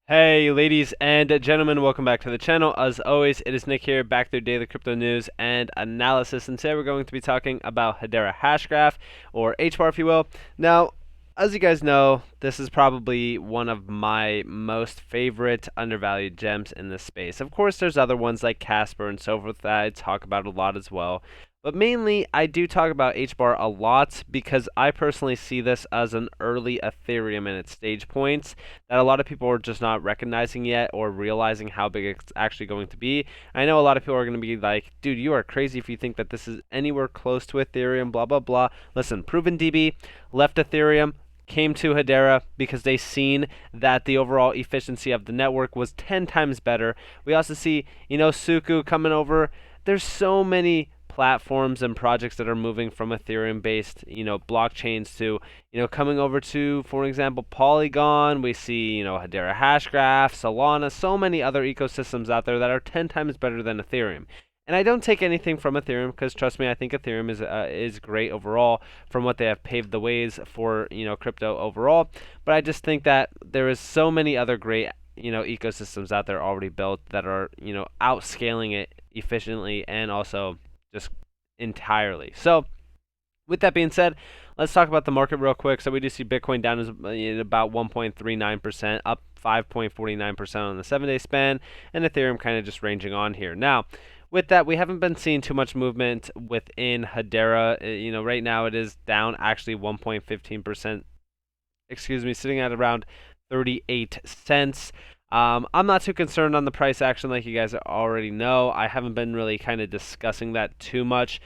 Hey ladies and gentlemen, welcome back to the channel. As always, it is Nick here, back with your daily crypto news and analysis, and today we're going to be talking about Hedera Hashgraph, or Hbar if you will. Now, as you guys know, this is probably one of my most favorite undervalued gems in this space. Of course, there's other ones like Casper and so forth that I talk about a lot as well. But mainly, I do talk about Hbar a lot because I personally see this as an early Ethereum in its stage points that a lot of people are just not recognizing yet or realizing how big it's actually going to be. I know a lot of people are going to be like, dude, you are crazy if you think that this is anywhere close to Ethereum, blah, blah, blah. Listen, Proven DB left Ethereum, came to Hedera because they seen that the overall efficiency of the network was 10 times better. We also see, Suku coming over. There's so many platforms and projects that are moving from Ethereum based, blockchains to, coming over to, for example, Polygon. We see, Hedera Hashgraph, Solana, so many other ecosystems out there that are 10 times better than Ethereum. And I don't take anything from Ethereum because, trust me, I think Ethereum is great overall from what they have paved the ways for, crypto overall. But I just think that there is so many other great, ecosystems out there already built that are, outscaling it efficiently and also just entirely. So, with that being said, let's talk about the market real quick. So we do see Bitcoin down as about 1.39%, up 5.49% on the 7-day span, and Ethereum kind of just ranging on here. Now, with that, we haven't been seeing too much movement within Hedera. Right now it is down actually 1.15%. Excuse me, sitting at around 38 cents. I'm not too concerned on the price action, like you guys already know. I haven't been really kind of discussing that too much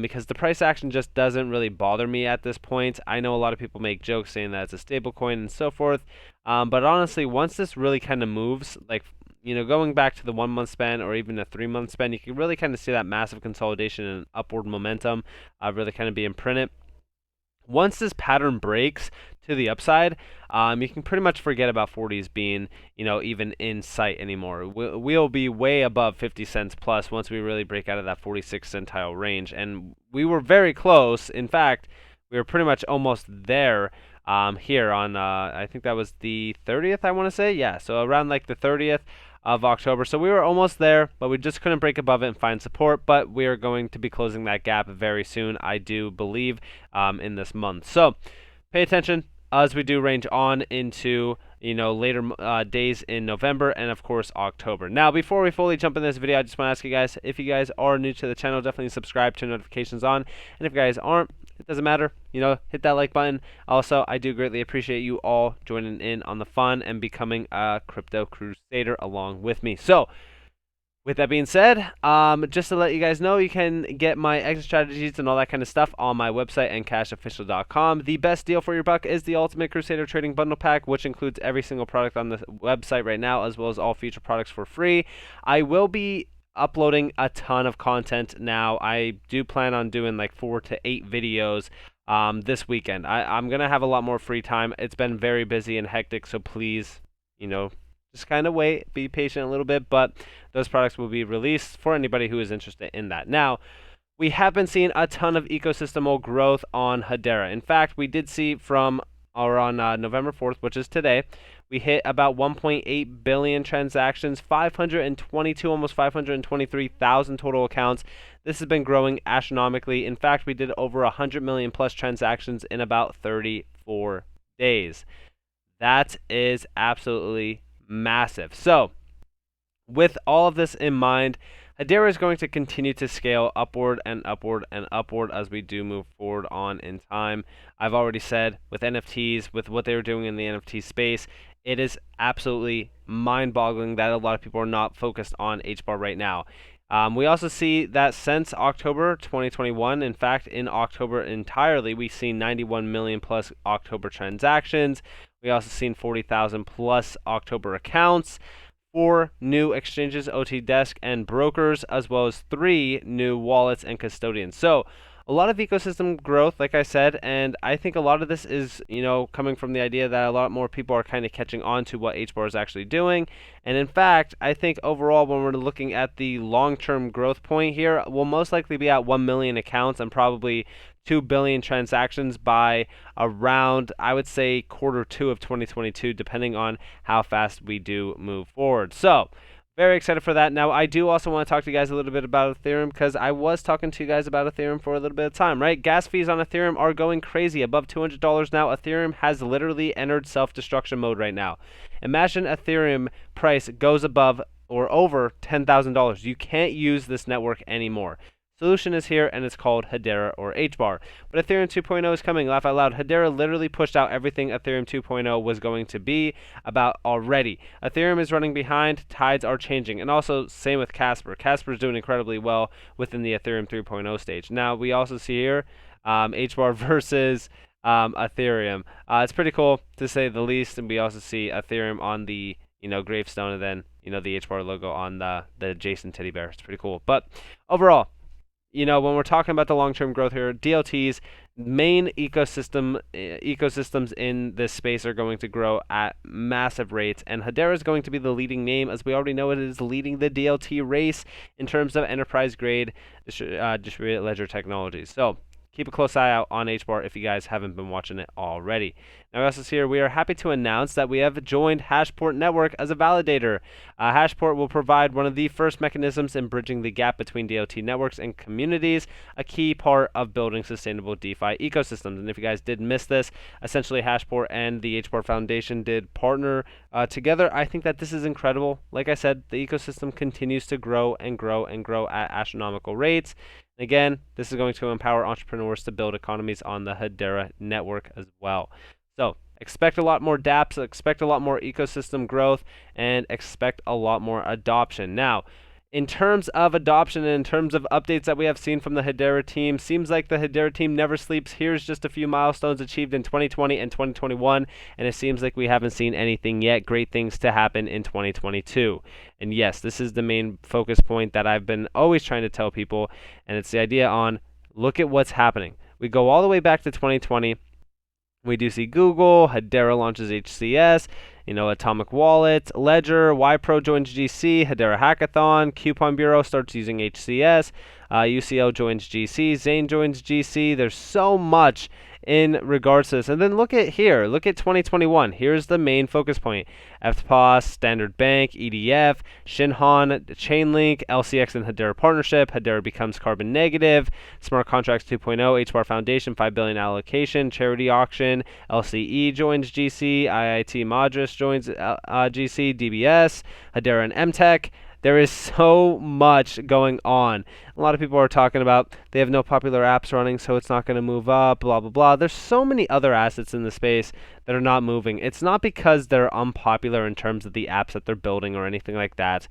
because the price action just doesn't really bother me at this point. I know a lot of people make jokes saying that it's a stable coin and so forth, but honestly, once this really kind of moves, like going back to the 1 month span or even a 3 month span, you can really kind of see that massive consolidation and upward momentum really kind of be imprinted. Once this pattern breaks to the upside, you can pretty much forget about 40s being, even in sight anymore. We'll be way above 50 cents plus once we really break out of that 46 centile range. And we were very close. In fact, we were pretty much almost there here on, I think that was the 30th, I want to say. Yeah, so around like the 30th of October. So we were almost there, but we just couldn't break above it and find support. But we are going to be closing that gap very soon, I do believe, in this month. So pay attention as we do range on into later days in November and of course October. Now, before we fully jump in this video, I just want to ask you guys, if you guys are new to the channel, definitely subscribe, turn notifications on, and if you guys aren't, it doesn't matter, hit that like button. Also, I do greatly appreciate you all joining in on the fun and becoming a crypto crusader along with me. So with that being said, just to let you guys know, you can get my exit strategies and all that kind of stuff on my website, NCashOfficial.com. The best deal for your buck is the Ultimate Crusader Trading Bundle Pack, which includes every single product on the website right now, as well as all future products for free. I will be uploading a ton of content now. I do plan on doing like 4 to 8 videos this weekend. I'm going to have a lot more free time. It's been very busy and hectic, so please, just kind of wait, be patient a little bit, but those products will be released for anybody who is interested in that. Now, we have been seeing a ton of ecosystemal growth on Hedera. In fact, we did see from on November 4th, which is today, we hit about 1.8 billion transactions, 522, almost 523,000 total accounts. This has been growing astronomically. In fact, we did over 100 million plus transactions in about 34 days. That is absolutely massive. So, with all of this in mind, Hedera is going to continue to scale upward and upward and upward as we do move forward on in time. I've already said with NFTs, with what they were doing in the NFT space, it is absolutely mind-boggling that a lot of people are not focused on Hbar right now. We also see that since October 2021, in fact, in October entirely, we've seen 91 million plus October transactions. We also seen 40,000 plus October accounts, 4 new exchanges, OT Desk, and brokers, as well as 3 new wallets and custodians. So a lot of ecosystem growth, like I said, and I think a lot of this is, coming from the idea that a lot more people are kind of catching on to what Hbar is actually doing. And in fact, I think overall, when we're looking at the long-term growth point here, we'll most likely be at 1 million accounts and probably 2 billion transactions by around, I would say, Q2 of 2022, depending on how fast we do move forward. So, very excited for that. Now, I do also want to talk to you guys a little bit about Ethereum, because I was talking to you guys about Ethereum for a little bit of time, right? Gas fees on Ethereum are going crazy, above $200 now. Ethereum has literally entered self-destruction mode right now. Imagine Ethereum price goes above or over $10,000. You can't use this network anymore. Solution is here, and it's called Hedera or Hbar. But Ethereum 2.0 is coming. Laugh out loud. Hedera literally pushed out everything Ethereum 2.0 was going to be about already. Ethereum is running behind. Tides are changing. And also, same with Casper. Casper is doing incredibly well within the Ethereum 3.0 stage. Now, we also see here Hbar versus Ethereum. It's pretty cool, to say the least. And we also see Ethereum on the gravestone, and then the Hbar logo on the Jason teddy bear. It's pretty cool. But overall, when we're talking about the long-term growth here, DLT's main ecosystems in this space are going to grow at massive rates, and Hedera is going to be the leading name, as we already know it is leading the DLT race in terms of enterprise-grade distributed ledger technologies. So keep a close eye out on Hbar if you guys haven't been watching it already. Now, also here, we are happy to announce that we have joined Hashport Network as a validator. Hashport will provide one of the first mechanisms in bridging the gap between DLT networks and communities, a key part of building sustainable DeFi ecosystems. And if you guys did miss this, essentially Hashport and the Hbar Foundation did partner together. I think that this is incredible. Like I said, the ecosystem continues to grow and grow and grow at astronomical rates. Again, this is going to empower entrepreneurs to build economies on the Hedera network as well. So expect a lot more dApps, expect a lot more ecosystem growth, and expect a lot more adoption. Now, in terms of adoption and in terms of updates that we have seen from the Hedera team, seems like the Hedera team never sleeps. Here's just a few milestones achieved in 2020 and 2021, and it seems like we haven't seen anything yet. Great things to happen in 2022. And yes, this is the main focus point that I've been always trying to tell people, and it's the idea on look at what's happening. We go all the way back to 2020. We do see Google, Hedera launches HCS, Atomic Wallet, Ledger, YPro joins GC, Hedera Hackathon, Coupon Bureau starts using HCS, UCL joins GC, Zane joins GC. There's so much in regards to this. And then look at here. Look at 2021. Here's the main focus point. FPOS, Standard Bank, EDF, Shinhan, Chainlink, LCX and Hedera partnership. Hedera becomes carbon negative. Smart Contracts 2.0, Hbar Foundation, 5 billion allocation, charity auction, LCE joins GC, IIT Madras joins GC, DBS, Hedera and MTech. There is so much going on. A lot of people are talking about they have no popular apps running, so it's not going to move up, blah, blah, blah. There's so many other assets in the space that are not moving. It's not because they're unpopular in terms of the apps that they're building or anything like that.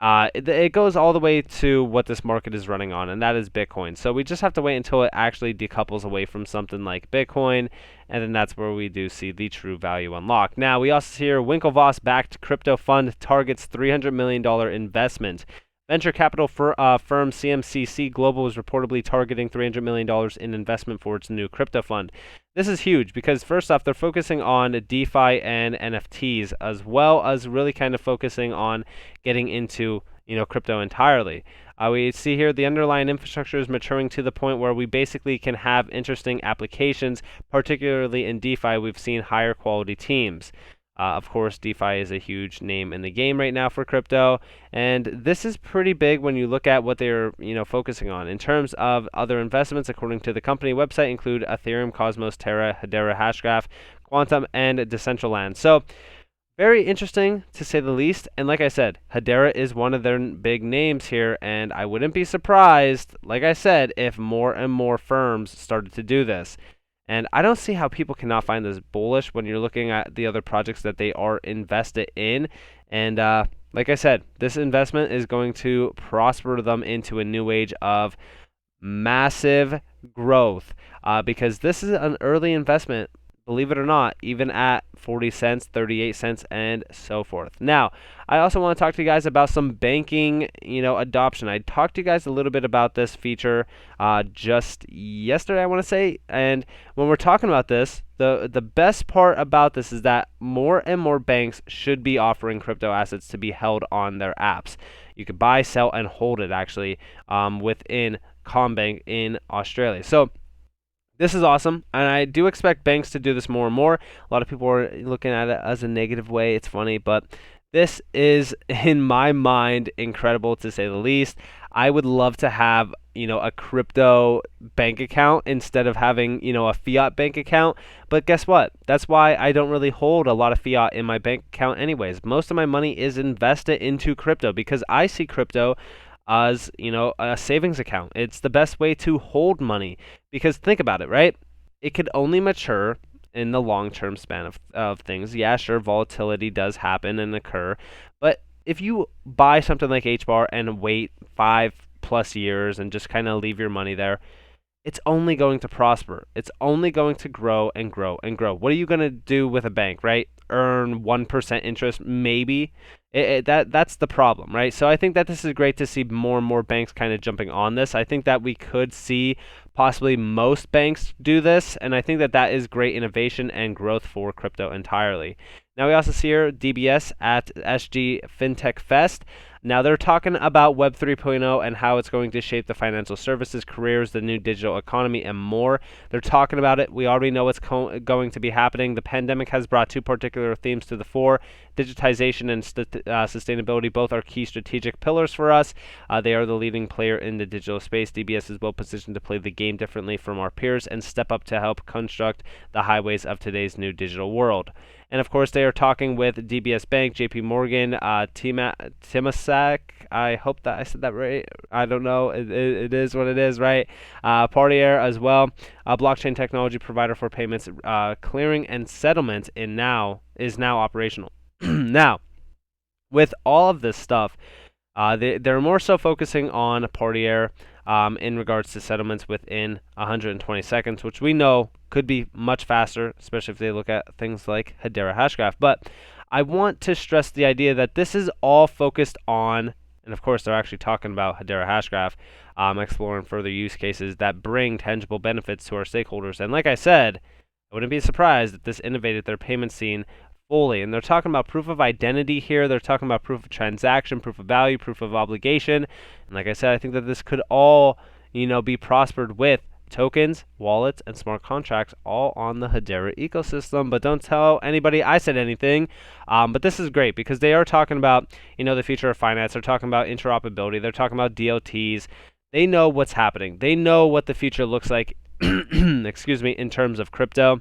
It goes all the way to what this market is running on, and that is Bitcoin. So we just have to wait until it actually decouples away from something like Bitcoin, and then that's where we do see the true value unlock. Now, we also see here Winklevoss-backed crypto fund targets $300 million investment. Venture capital firm CMCC Global is reportedly targeting $300 million in investment for its new crypto fund. This is huge because, first off, they're focusing on DeFi and NFTs, as well as really kind of focusing on getting into crypto entirely. We see here the underlying infrastructure is maturing to the point where we basically can have interesting applications, particularly in DeFi. We've seen higher quality teams. Of course, DeFi is a huge name in the game right now for crypto, and this is pretty big when you look at what they're focusing on. In terms of other investments, according to the company website, include Ethereum, Cosmos, Terra, Hedera, Hashgraph, Quantum, and Decentraland. So, very interesting to say the least. And like I said, Hedera is one of their big names here, and I wouldn't be surprised, like I said, if more and more firms started to do this. And I don't see how people cannot find this bullish when you're looking at the other projects that they are invested in. And like I said, this investment is going to prosper them into a new age of massive growth because this is an early investment believe it or not, even at 40 cents, 38 cents, and so forth. Now, I also want to talk to you guys about some banking, adoption. I talked to you guys a little bit about this feature just yesterday, I want to say. And when we're talking about this, the best part about this is that more and more banks should be offering crypto assets to be held on their apps. You could buy, sell, and hold it actually within Combank in Australia. So this is awesome, and I do expect banks to do this more and more. A lot of people are looking at it as a negative way. It's funny, but this is, in my mind, incredible to say the least. I would love to have, a crypto bank account instead of having, a fiat bank account. But guess what? That's why I don't really hold a lot of fiat in my bank account anyways. Most of my money is invested into crypto because I see crypto as a savings account. It's the best way to hold money because think about it, right? It could only mature in the long-term span of things. Yeah, sure, volatility does happen and occur, but if you buy something like Hbar and wait 5+ years and just kind of leave your money there, it's only going to prosper. It's only going to grow and grow and grow. What are you going to do with a bank, right? Earn 1% interest, maybe. That's the problem, right? So I think that this is great to see more and more banks kind of jumping on this. I think that we could see possibly most banks do this, and I think that that is great innovation and growth for crypto entirely. Now we also see here DBS at SG FinTech Fest. Now they're talking about Web 3.0 and how it's going to shape the financial services, careers, the new digital economy, and more. They're talking about it. We already know what's going to be happening. The pandemic has brought two particular themes to the fore. Digitization and sustainability both are key strategic pillars for us. They are the leading player in the digital space. DBS is well positioned to play the game differently from our peers and step up to help construct the highways of today's new digital world. And of course, they are talking with DBS Bank, JP Morgan, Temasek. I hope that I said that right. I don't know. It is what it is, right? Partier as well, a blockchain technology provider for payments, clearing, and settlement is now operational. Now, with all of this stuff, they're more so focusing on Partier in regards to settlements within 120 seconds, which we know could be much faster, especially if they look at things like Hedera Hashgraph. But I want to stress the idea that this is all focused on, and of course they're actually talking about Hedera Hashgraph, exploring further use cases that bring tangible benefits to our stakeholders. And like I said, I wouldn't be surprised if this innovated their payment scene fully. And they're talking about proof of identity here. They're talking about proof of transaction, proof of value, proof of obligation. And like I said, I think that this could all, be prospered with tokens, wallets, and smart contracts all on the Hedera ecosystem. But don't tell anybody I said anything. But this is great because they are talking about, the future of finance. They're talking about interoperability. They're talking about DLTs. They know what's happening. They know what the future looks like, excuse me, in terms of crypto.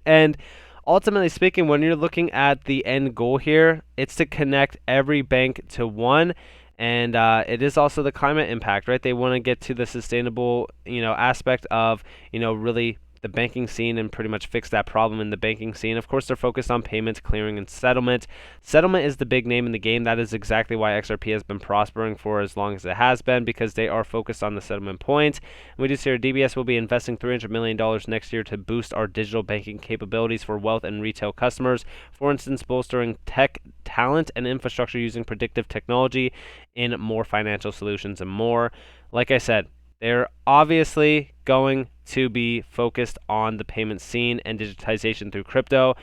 And ultimately speaking, when you're looking at the end goal here, it's to connect every bank to one. And it is also the climate impact, right? They want to get to the sustainable, aspect of, really the banking scene and pretty much fix that problem in the banking scene. Of course, they're focused on payments, clearing, and settlement. Settlement is the big name in the game. That is exactly why XRP has been prospering for as long as it has been, because they are focused on the settlement point. And we do see here DBS will be investing $300 million next year to boost our digital banking capabilities for wealth and retail customers. For instance, bolstering tech talent and infrastructure using predictive technology in more financial solutions and more. Like I said, they're obviously going to be focused on the payment scene and digitization through crypto.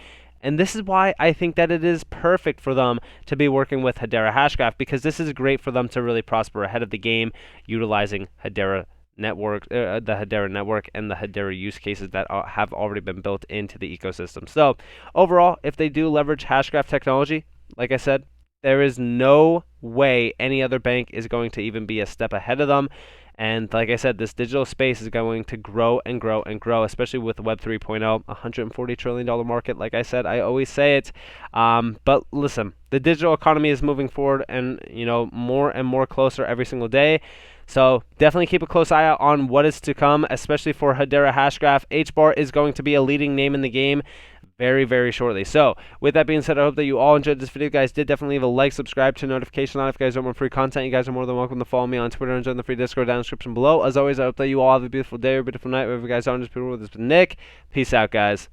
And this is why I think that it is perfect for them to be working with Hedera Hashgraph, because this is great for them to really prosper ahead of the game, utilizing Hedera network, the Hedera network, and the Hedera use cases that have already been built into the ecosystem. So overall, if they do leverage Hashgraph technology, like I said, there is no way any other bank is going to even be a step ahead of them. And like I said, this digital space is going to grow and grow and grow, especially with Web 3.0, $140 trillion market. Like I said, I always say it. But listen, the digital economy is moving forward and, more and more closer every single day. So definitely keep a close eye out on what is to come, especially for Hedera Hashgraph. Hbar is going to be a leading name in the game very, very shortly. So with that being said, I hope that you all enjoyed this video, guys. Did definitely leave a like, subscribe, to notification on if you guys want more free content. You guys are more than welcome to follow me on Twitter and join the free Discord down in the description below. As always, I hope that you all have a beautiful day or a beautiful night, wherever you guys are. Just people with this, Nick. Peace out, guys.